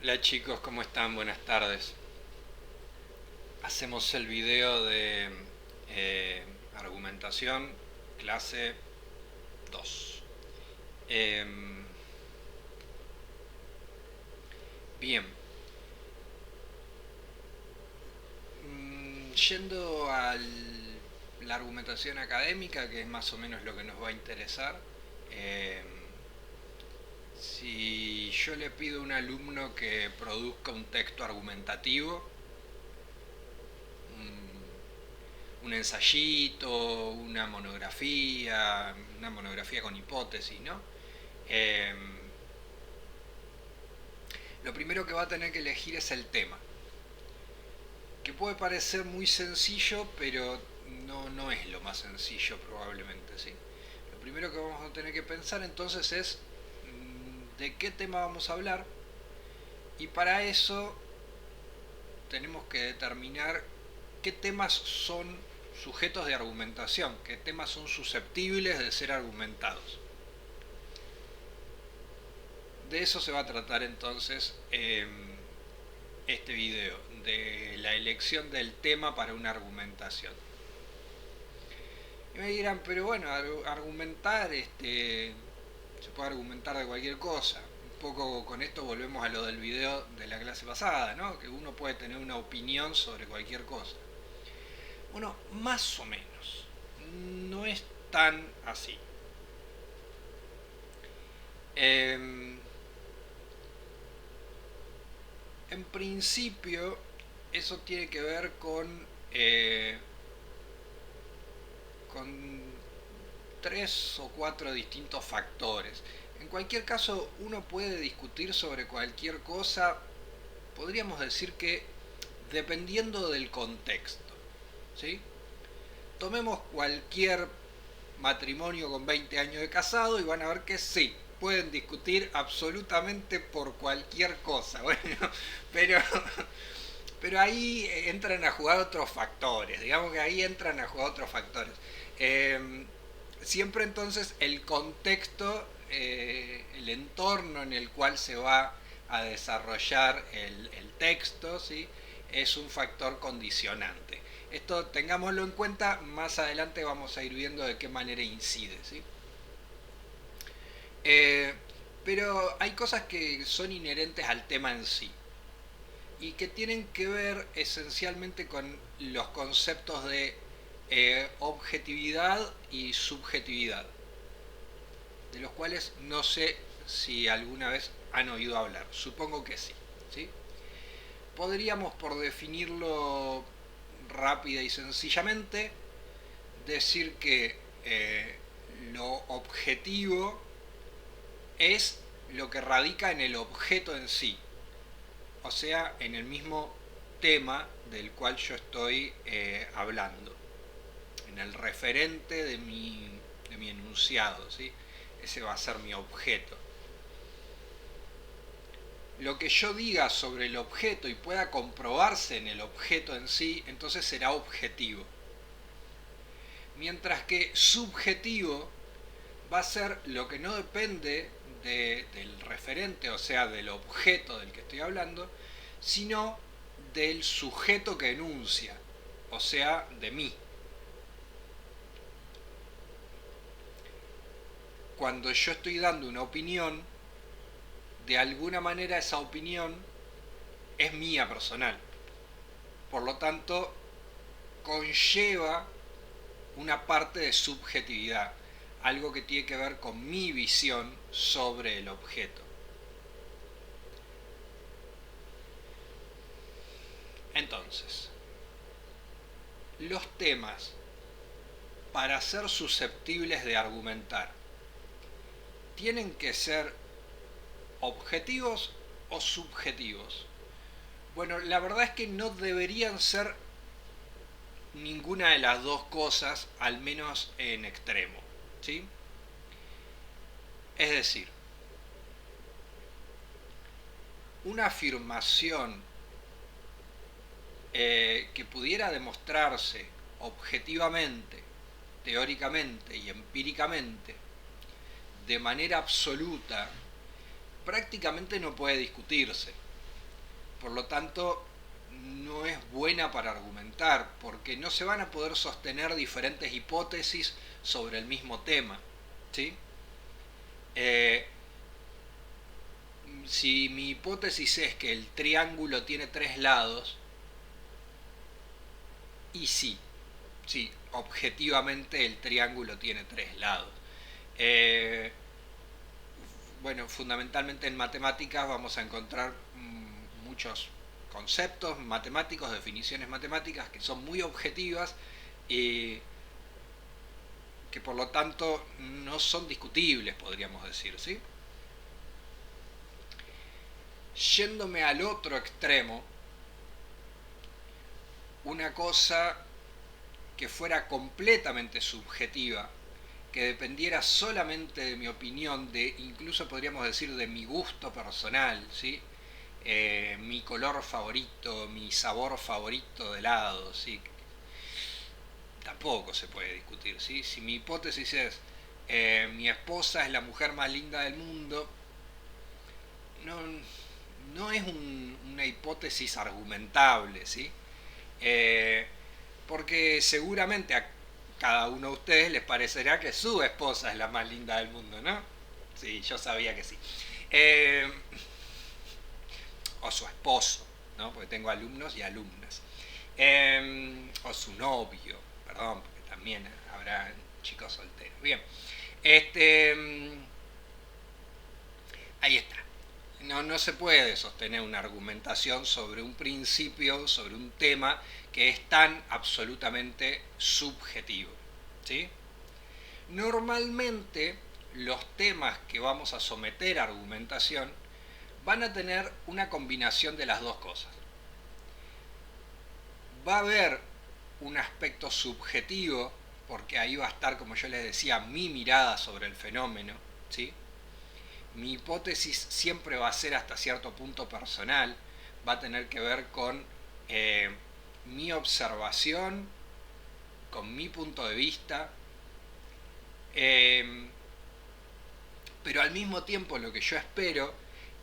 Hola chicos, ¿cómo están? Buenas tardes. Hacemos el video de eh, argumentación, clase 2. Em, Bien, yendo a la argumentación académica, que es más o menos lo que nos va a interesar, em, si yo le pido a un alumno que produzca un texto argumentativo, un ensayito, una monografía con hipótesis, ¿no? Eh, lo primero que va a tener que elegir es el tema, que puede parecer muy sencillo, pero no es lo más sencillo probablemente, ¿sí? Lo primero que vamos a tener que pensar entonces es de qué tema vamos a hablar, y para eso tenemos que determinar qué temas son sujetos de argumentación, qué temas son susceptibles de ser argumentados. De eso se va a tratar entonces este video, de la elección del tema para una argumentación. Y me dirán, pero bueno, argumentar, se puede argumentar de cualquier cosa. Un poco con esto volvemos a lo del video de la clase pasada, ¿no? Que uno puede tener una opinión sobre cualquier cosa. Bueno, más o menos. No es tan así. Eh, en principio, eso tiene que ver con tres o cuatro distintos factores. En cualquier caso, uno puede discutir sobre cualquier cosa, podríamos decir que dependiendo del contexto, ¿sí? Tomemos cualquier matrimonio con 20 años de casado y van a ver que sí, pueden discutir absolutamente por cualquier cosa. Bueno, pero, pero ahí entran a jugar otros factores, digamos que ahí entran a jugar otros factores. Eh, Siempre entonces el contexto, el entorno en el cual se va a desarrollar el texto, ¿sí? Es un factor condicionante. Esto tengámoslo en cuenta, más adelante vamos a ir viendo de qué manera incide, ¿sí? Eh, pero hay cosas que son inherentes al tema en sí y que tienen que ver esencialmente con los conceptos de objetividad y subjetividad, de los cuales no sé si alguna vez han oído hablar. Supongo que sí, ¿sí? Podríamos, por definirlo rápida y sencillamente, decir que lo objetivo es lo que radica en el objeto en sí, o sea, en el mismo tema del cual yo estoy hablando, en el referente de mi enunciado, ¿sí? Ese va a ser mi objeto. Lo que yo diga sobre el objeto y pueda comprobarse en el objeto en sí, entonces será objetivo. Mientras que subjetivo va a ser lo que no depende del referente, o sea, del objeto del que estoy hablando, sino del sujeto que enuncia, o sea, de mí. Cuando yo estoy dando una opinión, de alguna manera esa opinión es mía personal. Por lo tanto, conlleva una parte de subjetividad, algo que tiene que ver con mi visión sobre el objeto. Entonces, los temas, para ser susceptibles de argumentar, tienen que ser objetivos o subjetivos. Bueno, la verdad es que no deberían ser ninguna de las dos cosas, al menos en extremo, ¿sí? Es decir, una afirmación que pudiera demostrarse objetivamente, teóricamente y empíricamente, de manera absoluta, prácticamente no puede discutirse. por lo tanto no es buena para argumentar, porque no se van a poder sostener diferentes hipótesis sobre el mismo tema, ¿sí? Eh, si mi hipótesis es que el triángulo tiene tres lados, y sí, sí, objetivamente el triángulo tiene tres lados. Eh, bueno, fundamentalmente en matemáticas vamos a encontrar muchos conceptos matemáticos, definiciones matemáticas que son muy objetivas y que por lo tanto no son discutibles, podríamos decir, ¿sí? Yéndome al otro extremo, una cosa que fuera completamente subjetiva, que dependiera solamente de mi opinión, de incluso podríamos decir de mi gusto personal, ¿sí? Mi color favorito, mi sabor favorito de helado, ¿sí? Tampoco se puede discutir, ¿sí? Si mi hipótesis es mi esposa es la mujer más linda del mundo, no, no es una hipótesis argumentable, ¿sí? Eh, porque seguramente a cada uno de ustedes les parecerá que su esposa es la más linda del mundo, ¿no? Sí, yo sabía que sí. Eh, o su esposo, ¿no? Porque tengo alumnos y alumnas. O su novio, perdón, porque también habrá chicos solteros. Bien, este, ahí está. No, no se puede sostener una argumentación sobre un principio, sobre un tema que es tan absolutamente subjetivo, ¿sí? Normalmente los temas que vamos a someter a argumentación van a tener una combinación de las dos cosas. Va a haber un aspecto subjetivo, porque ahí va a estar, como yo les decía, mi mirada sobre el fenómeno, ¿sí? Mi hipótesis siempre va a ser hasta cierto punto personal, va a tener que ver con mi observación, con mi punto de vista, eh, pero al mismo tiempo lo que yo espero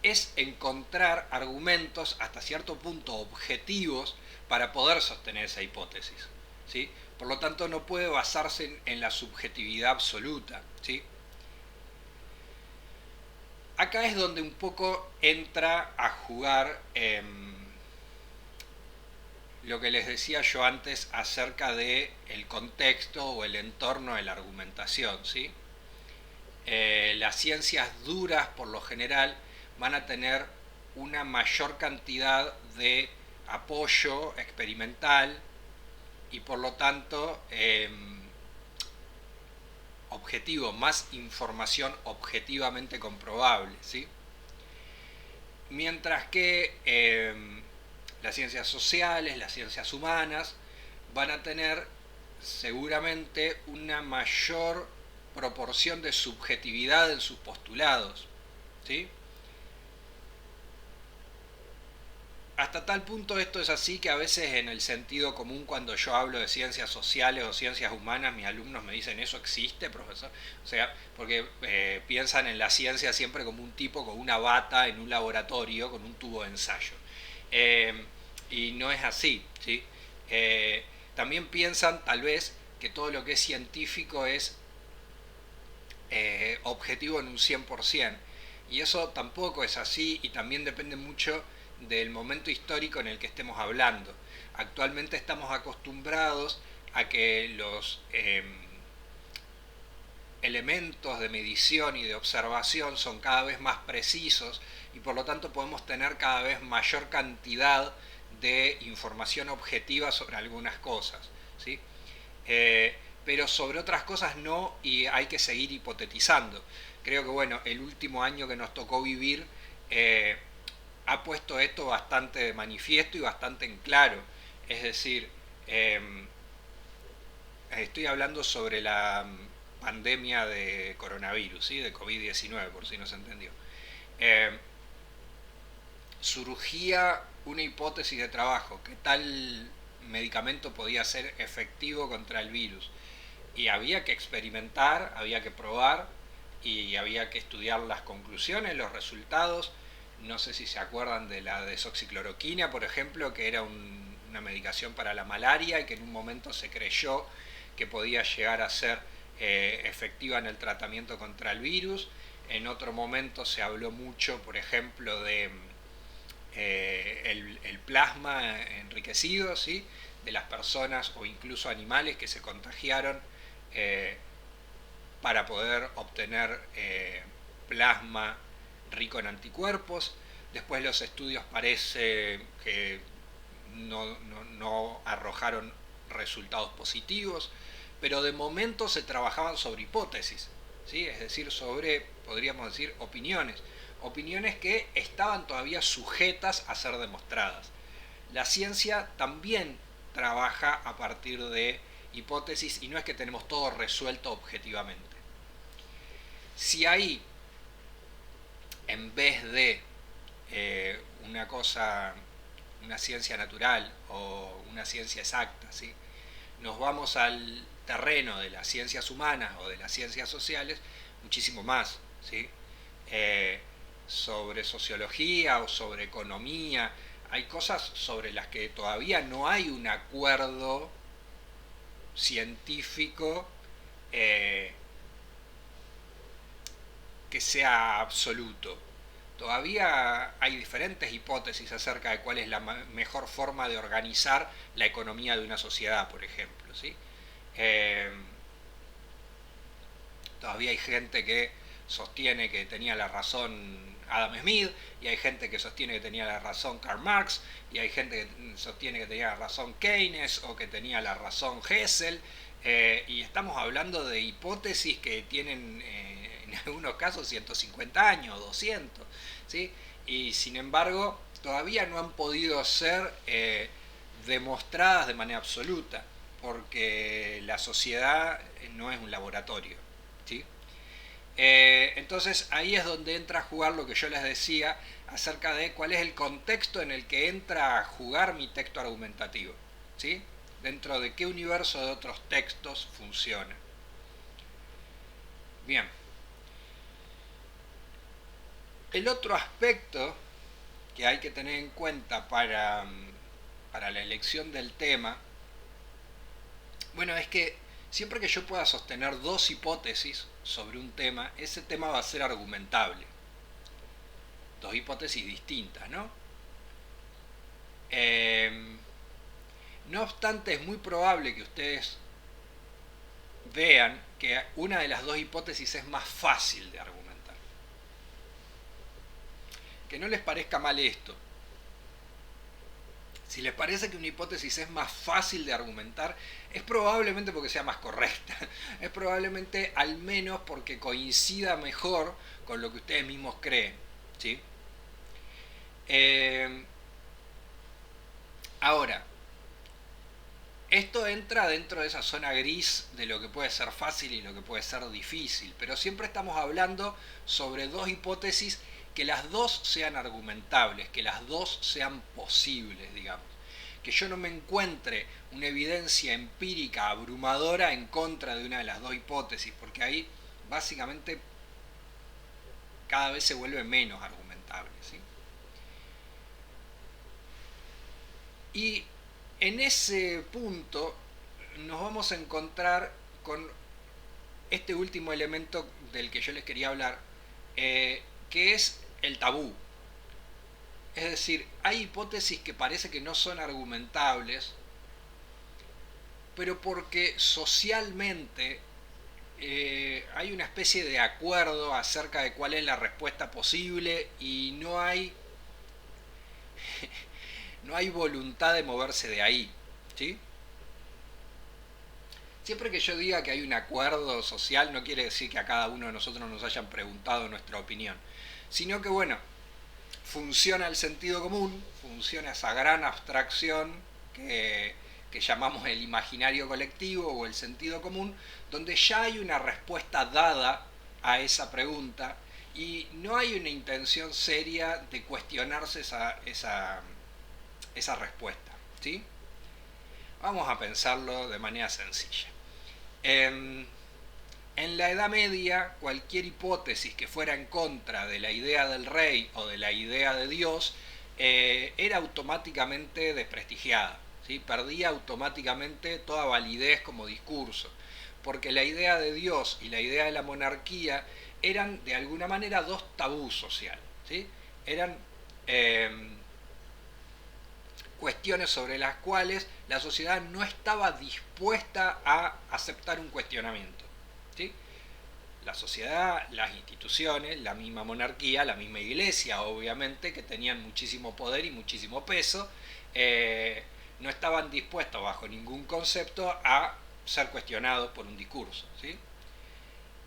es encontrar argumentos hasta cierto punto objetivos para poder sostener esa hipótesis, ¿sí? Por lo tanto no puede basarse en la subjetividad absoluta, ¿sí? Acá es donde un poco entra a jugar lo que les decía yo antes acerca de el contexto o el entorno de la argumentación, ¿sí? Las ciencias duras por lo general van a tener una mayor cantidad de apoyo experimental y por lo tanto objetivo, más información objetivamente comprobable, ¿sí? Mientras que las ciencias sociales, las ciencias humanas van a tener seguramente una mayor proporción de subjetividad en sus postulados, ¿sí? Hasta tal punto esto es así que a veces en el sentido común cuando yo hablo de ciencias sociales o ciencias humanas, mis alumnos me dicen, ¿eso existe, profesor? O sea, porque piensan en la ciencia siempre como un tipo con una bata en un laboratorio con un tubo de ensayo. Eh, y no es así, ¿sí? También piensan tal vez que todo lo que es científico es objetivo en un 100%. Y eso tampoco es así y también depende mucho del momento histórico en el que estemos hablando. Actualmente estamos acostumbrados a que los elementos de medición y de observación son cada vez más precisos y por lo tanto podemos tener cada vez mayor cantidad de información objetiva sobre algunas cosas, ¿sí? Pero sobre otras cosas no y hay que seguir hipotetizando. Creo que bueno, el último año que nos tocó vivir ha puesto esto bastante de manifiesto y bastante en claro. Es decir, estoy hablando sobre la pandemia de coronavirus, ¿sí? De COVID-19, por si no se entendió. Eh, Surgía una hipótesis de trabajo, que tal medicamento podía ser efectivo contra el virus. Y había que experimentar, había que probar y había que estudiar las conclusiones, los resultados. No sé si se acuerdan de la desoxicloroquina, por ejemplo, que era una medicación para la malaria y que en un momento se creyó que podía llegar a ser efectiva en el tratamiento contra el virus. En otro momento se habló mucho, por ejemplo, de el plasma enriquecido, ¿sí? De las personas o incluso animales que se contagiaron eh, para poder obtener plasma rico en anticuerpos. Después los estudios parece que no arrojaron resultados positivos, pero de momento se trabajaban sobre hipótesis, ¿sí? Es decir, sobre, podríamos decir, opiniones. Opiniones que estaban todavía sujetas a ser demostradas. La ciencia también trabaja a partir de hipótesis y no es que tenemos todo resuelto objetivamente. Si ahí, en vez de una cosa, una ciencia natural o una ciencia exacta, ¿sí? Nos vamos al terreno de las ciencias humanas o de las ciencias sociales, muchísimo más, ¿sí? Eh, sobre sociología o sobre economía, hay cosas sobre las que todavía no hay un acuerdo científico eh, que sea absoluto. Todavía hay diferentes hipótesis acerca de cuál es la mejor forma de organizar la economía de una sociedad, por ejemplo, ¿sí? Eh, Todavía hay gente que sostiene que tenía la razón Adam Smith, y hay gente que sostiene que tenía la razón Karl Marx, y hay gente que sostiene que tenía la razón Keynes o que tenía la razón Hessel, y estamos hablando de hipótesis que tienen en algunos casos 150 años, 200, ¿sí? Y sin embargo todavía no han podido ser demostradas de manera absoluta, porque la sociedad no es un laboratorio, ¿sí? Entonces ahí es donde entra a jugar lo que yo les decía acerca de cuál es el contexto en el que entra a jugar mi texto argumentativo, ¿sí? Dentro de qué universo de otros textos funciona. Bien. El otro aspecto que hay que tener en cuenta para la elección del tema, bueno, es que siempre que yo pueda sostener dos hipótesis sobre un tema, ese tema va a ser argumentable. Dos hipótesis distintas, ¿no? Eh, no obstante, es muy probable que ustedes vean que una de las dos hipótesis es más fácil de argumentar. Que no les parezca mal esto. Si les parece que una hipótesis es más fácil de argumentar, es probablemente porque sea más correcta. Es probablemente al menos porque coincida mejor con lo que ustedes mismos creen, ¿sí? Ahora, esto entra dentro de esa zona gris de lo que puede ser fácil y lo que puede ser difícil, pero siempre estamos hablando sobre dos hipótesis que las dos sean argumentables, que las dos sean posibles, digamos. Que yo no me encuentre una evidencia empírica abrumadora en contra de una de las dos hipótesis, porque ahí básicamente cada vez se vuelve menos argumentable, ¿sí? Y en ese punto nos vamos a encontrar con este último elemento del que yo les quería hablar, que es el tabú. Es decir, hay hipótesis que parece que no son argumentables, pero porque socialmente hay una especie de acuerdo acerca de cuál es la respuesta posible y no hay voluntad de moverse de ahí, ¿sí? Siempre que yo diga que hay un acuerdo social no quiere decir que a cada uno de nosotros nos hayan preguntado nuestra opinión, sino que bueno, funciona el sentido común, funciona esa gran abstracción que llamamos el imaginario colectivo o el sentido común, donde ya hay una respuesta dada a esa pregunta y no hay una intención seria de cuestionarse esa respuesta, ¿sí? Vamos a pensarlo de manera sencilla. En la Edad Media, cualquier hipótesis que fuera en contra de la idea del rey o de la idea de Dios era automáticamente desprestigiada, ¿sí? Perdía automáticamente toda validez como discurso, porque la idea de Dios y la idea de la monarquía eran de alguna manera dos tabús sociales, ¿sí? Eran eh, cuestiones sobre las cuales la sociedad no estaba dispuesta a aceptar un cuestionamiento, ¿sí? La sociedad, las instituciones, la misma monarquía, la misma iglesia, obviamente, que tenían muchísimo poder y muchísimo peso, no estaban dispuestos bajo ningún concepto a ser cuestionados por un discurso, ¿sí?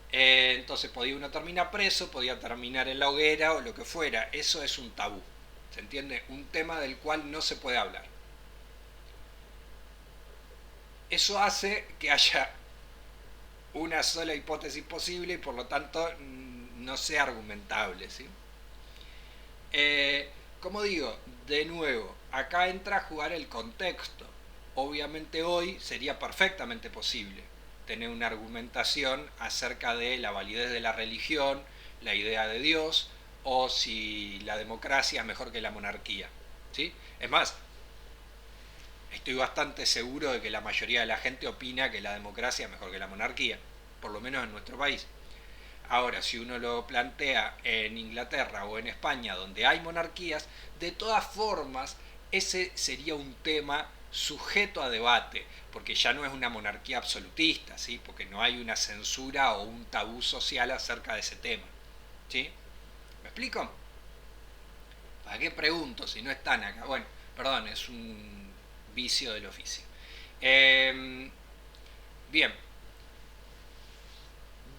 Entonces podía uno terminar preso, podía terminar en la hoguera o lo que fuera. Eso es un tabú, ¿se entiende? Un tema del cual no se puede hablar. Eso hace que haya una sola hipótesis posible y por lo tanto no sea argumentable, ¿sí? Como digo, de nuevo, acá entra a jugar el contexto. Obviamente hoy sería perfectamente posible tener una argumentación acerca de la validez de la religión, la idea de Dios, o si la democracia es mejor que la monarquía, ¿sí? Es más, estoy bastante seguro de que la mayoría de la gente opina que la democracia es mejor que la monarquía, por lo menos en nuestro país. Ahora, si uno lo plantea en Inglaterra o en España, donde hay monarquías, de todas formas, ese sería un tema sujeto a debate, porque ya no es una monarquía absolutista, ¿sí? Porque no hay una censura o un tabú social acerca de ese tema, ¿sí? ¿Me explico? ¿Para qué pregunto si no están acá? Bueno, perdón, es un vicio del oficio. Bien,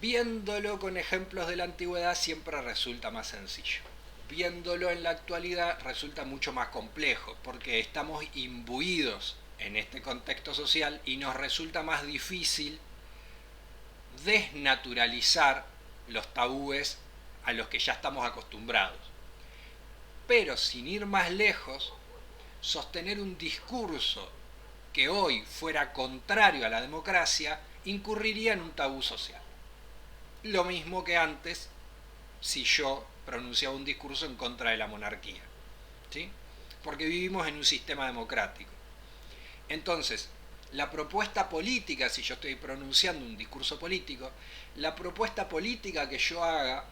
viéndolo con ejemplos de la antigüedad siempre resulta más sencillo. Viéndolo en la actualidad resulta mucho más complejo porque estamos imbuidos en este contexto social y nos resulta más difícil desnaturalizar los tabúes a los que ya estamos acostumbrados. Pero sin ir más lejos, sostener un discurso que hoy fuera contrario a la democracia incurriría en un tabú social. Lo mismo que antes si yo pronunciaba un discurso en contra de la monarquía, ¿sí? Porque vivimos en un sistema democrático. Entonces, la propuesta política, si yo estoy pronunciando un discurso político, la propuesta política que yo haga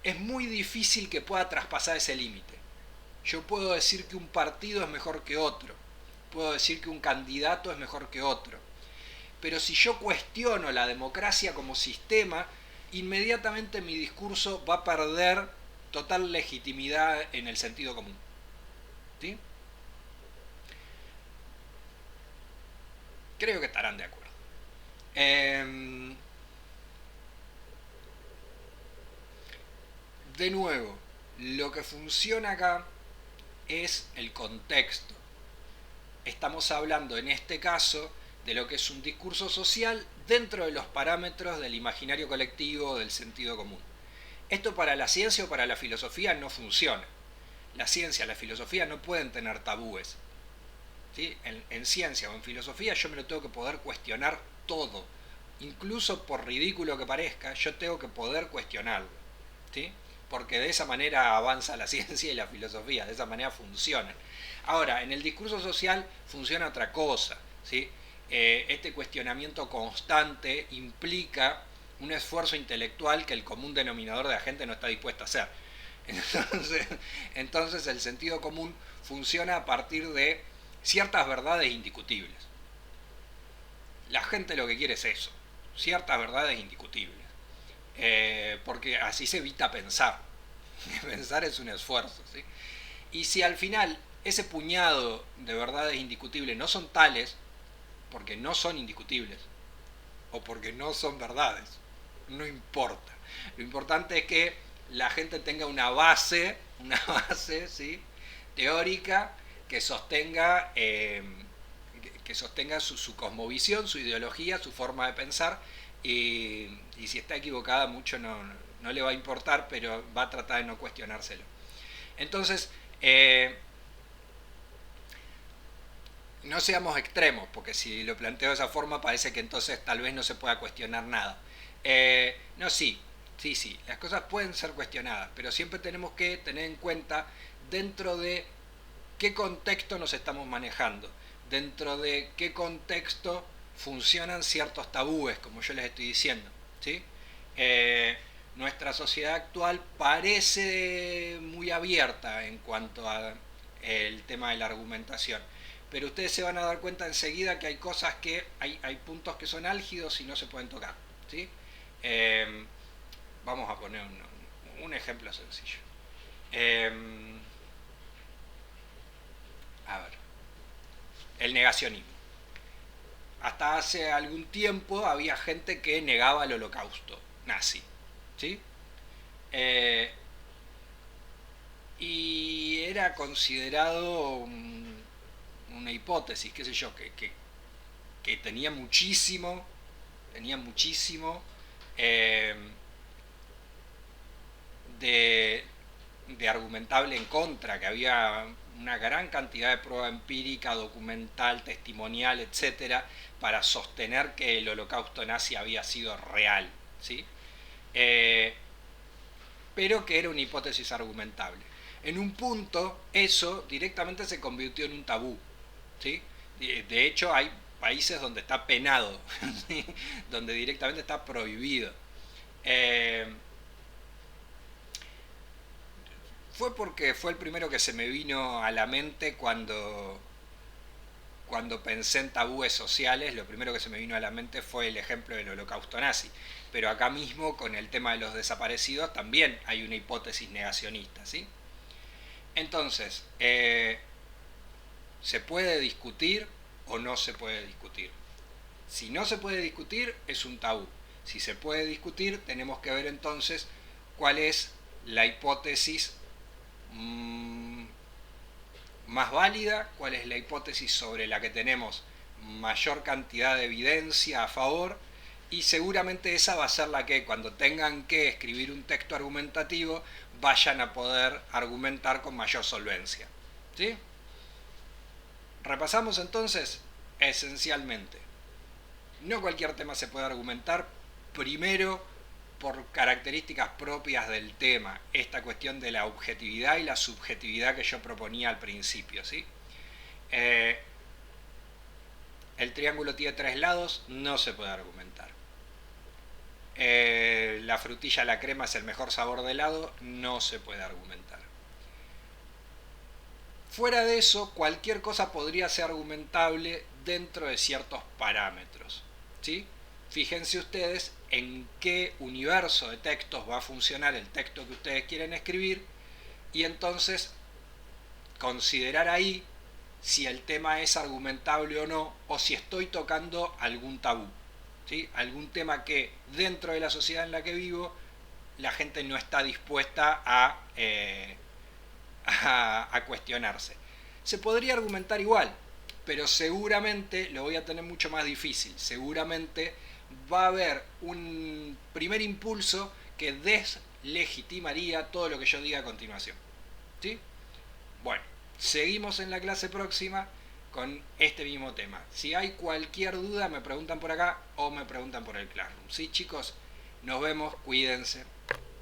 es muy difícil que pueda traspasar ese límite. Yo puedo decir que un partido es mejor que otro, puedo decir que un candidato es mejor que otro, pero si yo cuestiono la democracia como sistema, inmediatamente mi discurso va a perder total legitimidad en el sentido común, ¿sí? Creo que estarán de acuerdo. De nuevo, lo que funciona acá es el contexto. Estamos hablando en este caso de lo que es un discurso social dentro de los parámetros del imaginario colectivo, del sentido común. Esto para la ciencia o para la filosofía no funciona. La ciencia, la filosofía no pueden tener tabúes. ¿Sí? En ciencia o en filosofía yo me lo tengo que poder cuestionar todo. Incluso por ridículo que parezca, yo tengo que poder cuestionarlo. ¿Sí? Porque de esa manera avanza la ciencia y la filosofía, de esa manera funcionan. Ahora, en el discurso social funciona otra cosa, ¿sí? Este cuestionamiento constante implica un esfuerzo intelectual que el común denominador de la gente no está dispuesto a hacer. Entonces el sentido común funciona a partir de ciertas verdades indiscutibles. La gente lo que quiere es eso, ciertas verdades indiscutibles. Porque así se evita pensar. Pensar es un esfuerzo, ¿sí? Y si al final ese puñado de verdades indiscutibles no son tales, porque no son indiscutibles, o porque no son verdades, no importa. Lo importante es que la gente tenga una base, ¿sí? Teórica que sostenga, que sostenga su cosmovisión, su ideología, su forma de pensar, y si está equivocada mucho no le va a importar, pero va a tratar de no cuestionárselo. Entonces, no seamos extremos, porque si lo planteo de esa forma parece que entonces tal vez no se pueda cuestionar nada. No, sí, sí, las cosas pueden ser cuestionadas, pero siempre tenemos que tener en cuenta dentro de qué contexto nos estamos manejando, dentro de qué contexto funcionan ciertos tabúes, como yo les estoy diciendo. ¿Sí? Eh, Nuestra sociedad actual parece muy abierta en cuanto a el tema de la argumentación, pero ustedes se van a dar cuenta enseguida que hay cosas que hay puntos que son álgidos y no se pueden tocar. ¿Sí? Eh, Vamos a poner un ejemplo sencillo. Eh, a ver, el negacionismo. Hasta hace algún tiempo había gente que negaba el holocausto nazi. ¿Sí? Eh, y era considerado una hipótesis, qué sé yo, que tenía muchísimo eh, de, de argumentable en contra, que había una gran cantidad de prueba empírica, documental, testimonial, etcétera, para sostener que el holocausto nazi había sido real, ¿sí? Eh, pero que era una hipótesis argumentable. En un punto, eso directamente se convirtió en un tabú, ¿sí? De hecho, hay países donde está penado, ¿sí? Donde directamente está prohibido. Eh, Fue porque fue el primero que se me vino a la mente cuando pensé en tabúes sociales. Lo primero que se me vino a la mente fue el ejemplo del holocausto nazi. Pero acá mismo, con el tema de los desaparecidos, también hay una hipótesis negacionista, ¿sí? Entonces, ¿se puede discutir o no se puede discutir? Si no se puede discutir, es un tabú. Si se puede discutir, tenemos que ver entonces cuál es la hipótesis mmm, más válida, cuál es la hipótesis sobre la que tenemos mayor cantidad de evidencia a favor, y seguramente esa va a ser la que cuando tengan que escribir un texto argumentativo vayan a poder argumentar con mayor solvencia. ¿Sí? Repasamos entonces, esencialmente, no cualquier tema se puede argumentar, primero por características propias del tema, esta cuestión de la objetividad y la subjetividad que yo proponía al principio, ¿sí? Eh, el triángulo tiene tres lados, no se puede argumentar. La frutilla, la crema es el mejor sabor de helado, no se puede argumentar. Fuera de eso, cualquier cosa podría ser argumentable dentro de ciertos parámetros, ¿sí? Fíjense ustedes en qué universo de textos va a funcionar el texto que ustedes quieren escribir y entonces considerar ahí si el tema es argumentable o no, o si estoy tocando algún tabú, ¿sí? Algún tema que dentro de la sociedad en la que vivo la gente no está dispuesta a cuestionarse. Se podría argumentar igual, pero seguramente lo voy a tener mucho más difícil. Seguramente va a haber un primer impulso que deslegitimaría todo lo que yo diga a continuación. ¿Sí? Bueno, seguimos en la clase próxima con este mismo tema. Si hay cualquier duda me preguntan por acá o me preguntan por el Classroom. ¿Sí, chicos? Nos vemos, cuídense.